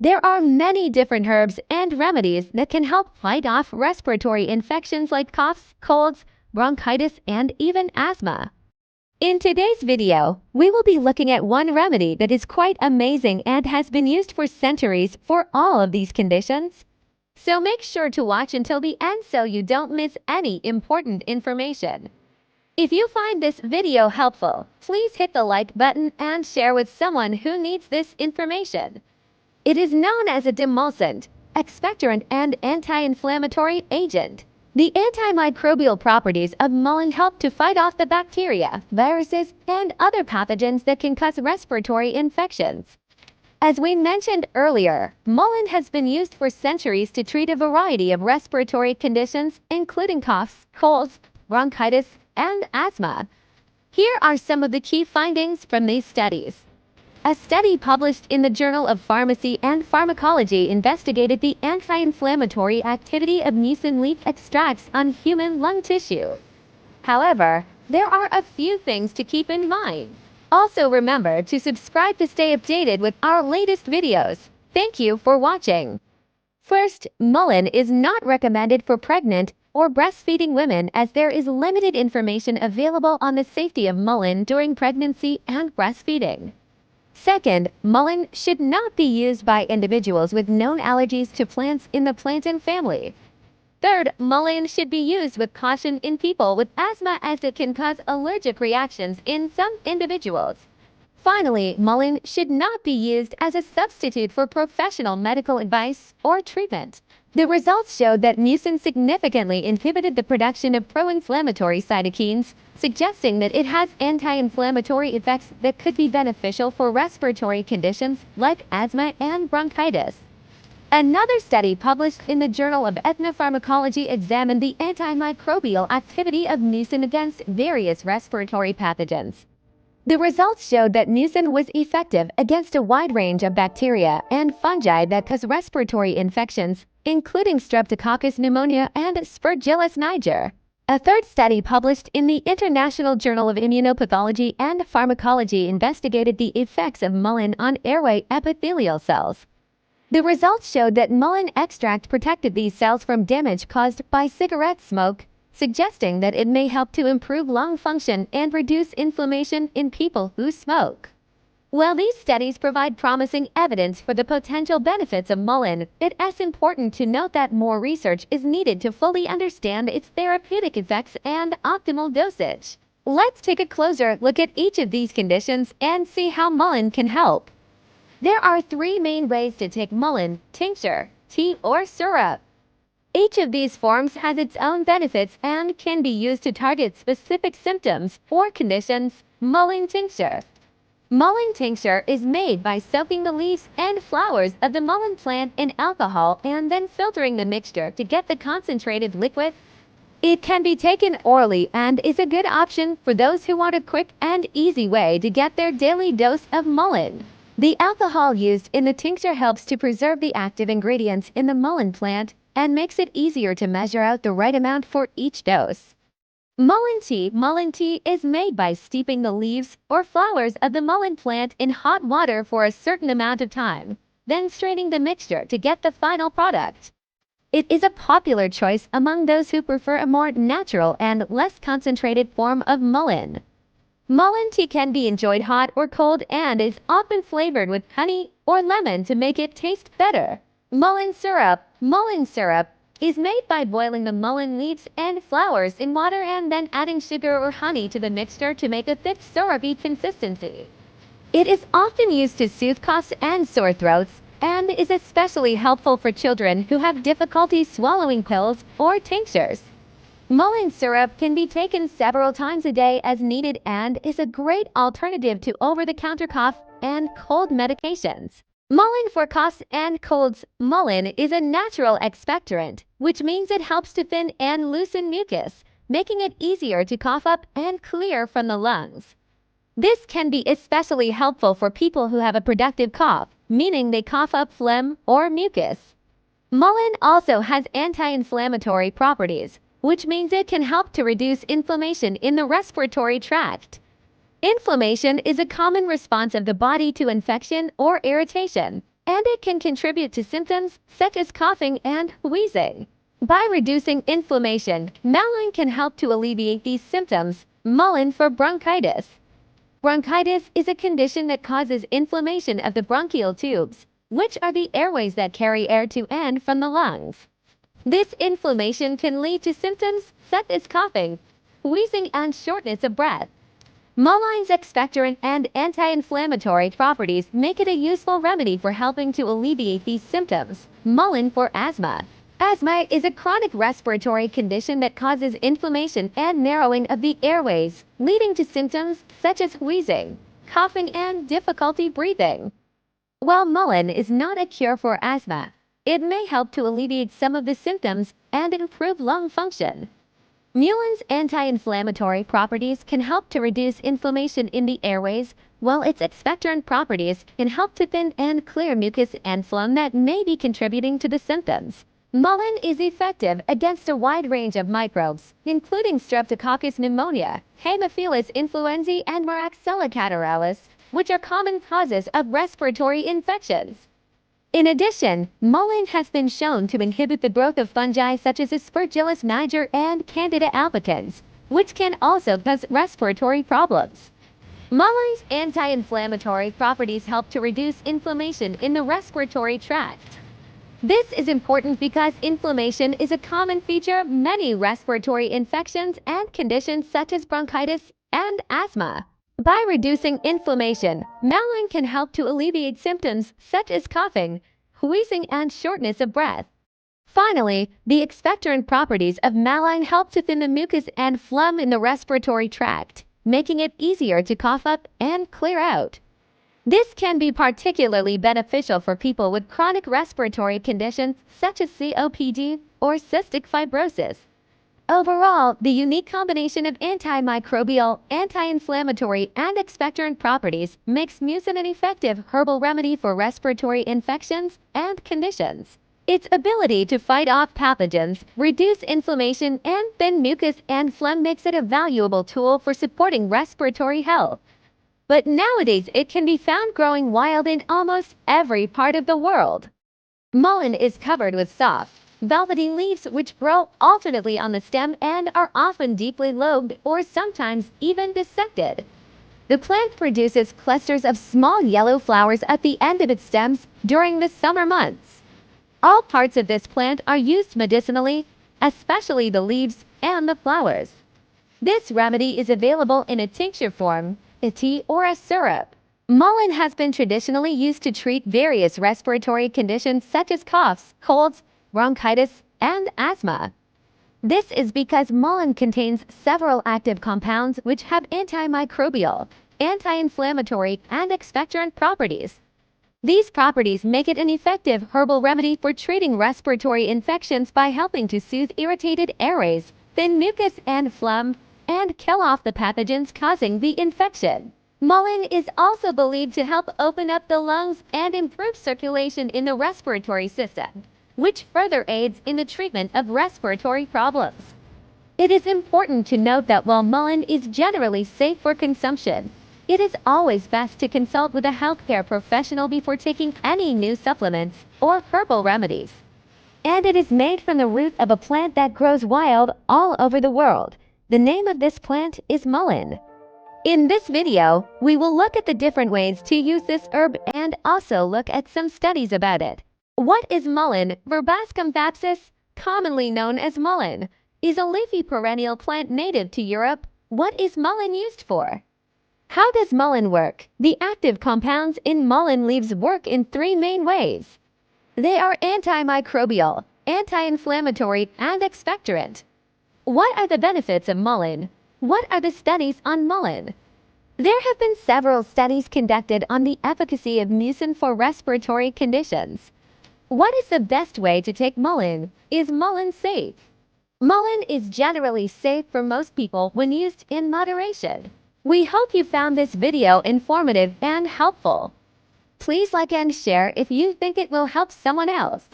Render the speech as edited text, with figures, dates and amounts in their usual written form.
There are many different herbs and remedies that can help fight off respiratory infections like coughs, colds, bronchitis, and even asthma. In today's video, we will be looking at one remedy that is quite amazing and has been used for centuries for all of these conditions. So make sure to watch until the end so you don't miss any important information. If you find this video helpful, please hit the like button and share with someone who needs this information. It is known as a demulcent, expectorant, and anti-inflammatory agent. The antimicrobial properties of mullein help to fight off the bacteria, viruses, and other pathogens that can cause respiratory infections. As we mentioned earlier, mullein has been used for centuries to treat a variety of respiratory conditions, including coughs, colds, bronchitis, and asthma. Here are some of the key findings from these studies. A study published in the Journal of Pharmacy and Pharmacology investigated the anti-inflammatory activity of mucin leaf extracts on human lung tissue. However, there are a few things to keep in mind. Also remember to subscribe to stay updated with our latest videos. Thank you for watching. First, mullein is not recommended for pregnant or breastfeeding women as there is limited information available on the safety of mullein during pregnancy and breastfeeding. Second, mullein should not be used by individuals with known allergies to plants in the plantain family. Third, mullein should be used with caution in people with asthma as it can cause allergic reactions in some individuals. Finally, mullein should not be used as a substitute for professional medical advice or treatment. The results showed that mucin significantly inhibited the production of pro-inflammatory cytokines, suggesting that it has anti-inflammatory effects that could be beneficial for respiratory conditions like asthma and bronchitis. Another study published in the Journal of Ethnopharmacology examined the antimicrobial activity of mucin against various respiratory pathogens. The results showed that mucin was effective against a wide range of bacteria and fungi that cause respiratory infections, including Streptococcus pneumonia and Aspergillus niger. A third study published in the International Journal of Immunopathology and Pharmacology investigated the effects of mullein on airway epithelial cells. The results showed that mullein extract protected these cells from damage caused by cigarette smoke, suggesting that it may help to improve lung function and reduce inflammation in people who smoke. While these studies provide promising evidence for the potential benefits of mullein, it is important to note that more research is needed to fully understand its therapeutic effects and optimal dosage. Let's take a closer look at each of these conditions and see how mullein can help. There are three main ways to take mullein: tincture, tea, or syrup. Each of these forms has its own benefits and can be used to target specific symptoms or conditions. Mullein tincture. Mullein tincture is made by soaking the leaves and flowers of the mullein plant in alcohol and then filtering the mixture to get the concentrated liquid. It can be taken orally and is a good option for those who want a quick and easy way to get their daily dose of mullein. The alcohol used in the tincture helps to preserve the active ingredients in the mullein plant and makes it easier to measure out the right amount for each dose. Mullein tea. Mullein tea is made by steeping the leaves or flowers of the mullein plant in hot water for a certain amount of time, then straining the mixture to get the final product. It is a popular choice among those who prefer a more natural and less concentrated form of mullein. Mullein tea can be enjoyed hot or cold and is often flavored with honey or lemon to make it taste better. Mullein syrup. Mullein syrup is made by boiling the mullein leaves and flowers in water and then adding sugar or honey to the mixture to make a thick syrupy consistency. It is often used to soothe coughs and sore throats and is especially helpful for children who have difficulty swallowing pills or tinctures. Mullein syrup can be taken several times a day as needed and is a great alternative to over-the-counter cough and cold medications. Mullein for coughs and colds. Mullein is a natural expectorant, which means it helps to thin and loosen mucus, making it easier to cough up and clear from the lungs. This can be especially helpful for people who have a productive cough, meaning they cough up phlegm or mucus. Mullein also has anti-inflammatory properties, which means it can help to reduce inflammation in the respiratory tract. Inflammation is a common response of the body to infection or irritation, and it can contribute to symptoms such as coughing and wheezing. By reducing inflammation, Mullein can help to alleviate these symptoms. Mullein for bronchitis. Bronchitis is a condition that causes inflammation of the bronchial tubes, which are the airways that carry air to and from the lungs. This inflammation can lead to symptoms such as coughing, wheezing, and shortness of breath. Mullein's expectorant and anti-inflammatory properties make it a useful remedy for helping to alleviate these symptoms. Mullein for asthma. Asthma is a chronic respiratory condition that causes inflammation and narrowing of the airways, leading to symptoms such as wheezing, coughing, and difficulty breathing. While Mullein is not a cure for asthma, it may help to alleviate some of the symptoms and improve lung function. Mullein's anti-inflammatory properties can help to reduce inflammation in the airways, while its expectorant properties can help to thin and clear mucus and phlegm that may be contributing to the symptoms. Mullein is effective against a wide range of microbes, including Streptococcus pneumonia, Haemophilus influenzae, and Moraxella catarrhalis, which are common causes of respiratory infections. In addition, Mullein has been shown to inhibit the growth of fungi such as Aspergillus niger and Candida albicans, which can also cause respiratory problems. Mullein's anti-inflammatory properties help to reduce inflammation in the respiratory tract. This is important because inflammation is a common feature of many respiratory infections and conditions such as bronchitis and asthma. By reducing inflammation, Mullein can help to alleviate symptoms such as coughing, wheezing, and shortness of breath. Finally, the expectorant properties of Mullein help to thin the mucus and phlegm in the respiratory tract, making it easier to cough up and clear out. This can be particularly beneficial for people with chronic respiratory conditions such as COPD or cystic fibrosis. Overall, the unique combination of antimicrobial, anti-inflammatory, and expectorant properties makes mucin an effective herbal remedy for respiratory infections and conditions. Its ability to fight off pathogens, reduce inflammation, and thin mucus and phlegm makes it a valuable tool for supporting respiratory health. But nowadays, it can be found growing wild in almost every part of the world. Mullein is covered with soft, velvety leaves which grow alternately on the stem and are often deeply lobed or sometimes even dissected. The plant produces clusters of small yellow flowers at the end of its stems during the summer months. All parts of this plant are used medicinally, especially the leaves and the flowers. This remedy is available in a tincture form, a tea, or a syrup. Mullein has been traditionally used to treat various respiratory conditions such as coughs, colds, bronchitis, and asthma. This is because mullein contains several active compounds which have antimicrobial, anti-inflammatory, and expectorant properties. These properties make it an effective herbal remedy for treating respiratory infections by helping to soothe irritated airways, thin mucus and phlegm, and kill off the pathogens causing the infection. Mullein is also believed to help open up the lungs and improve circulation in the respiratory system, which further aids in the treatment of respiratory problems. It is important to note that while mullein is generally safe for consumption, it is always best to consult with a healthcare professional before taking any new supplements or herbal remedies. And it is made from the root of a plant that grows wild all over the world. The name of this plant is mullein. In this video, we will look at the different ways to use this herb and also look at some studies about it. What is mullein? Verbascum thapsus, commonly known as mullein, is a leafy perennial plant native to Europe. What is mullein used for? How does mullein work? The active compounds in mullein leaves work in three main ways. They are antimicrobial, anti-inflammatory, and expectorant. What are the benefits of mullein? What are the studies on mullein? There have been several studies conducted on the efficacy of mucin for respiratory conditions. What is the best way to take mullein? Is mullein safe? Mullein is generally safe for most people when used in moderation. We hope you found this video informative and helpful. Please like and share if you think it will help someone else.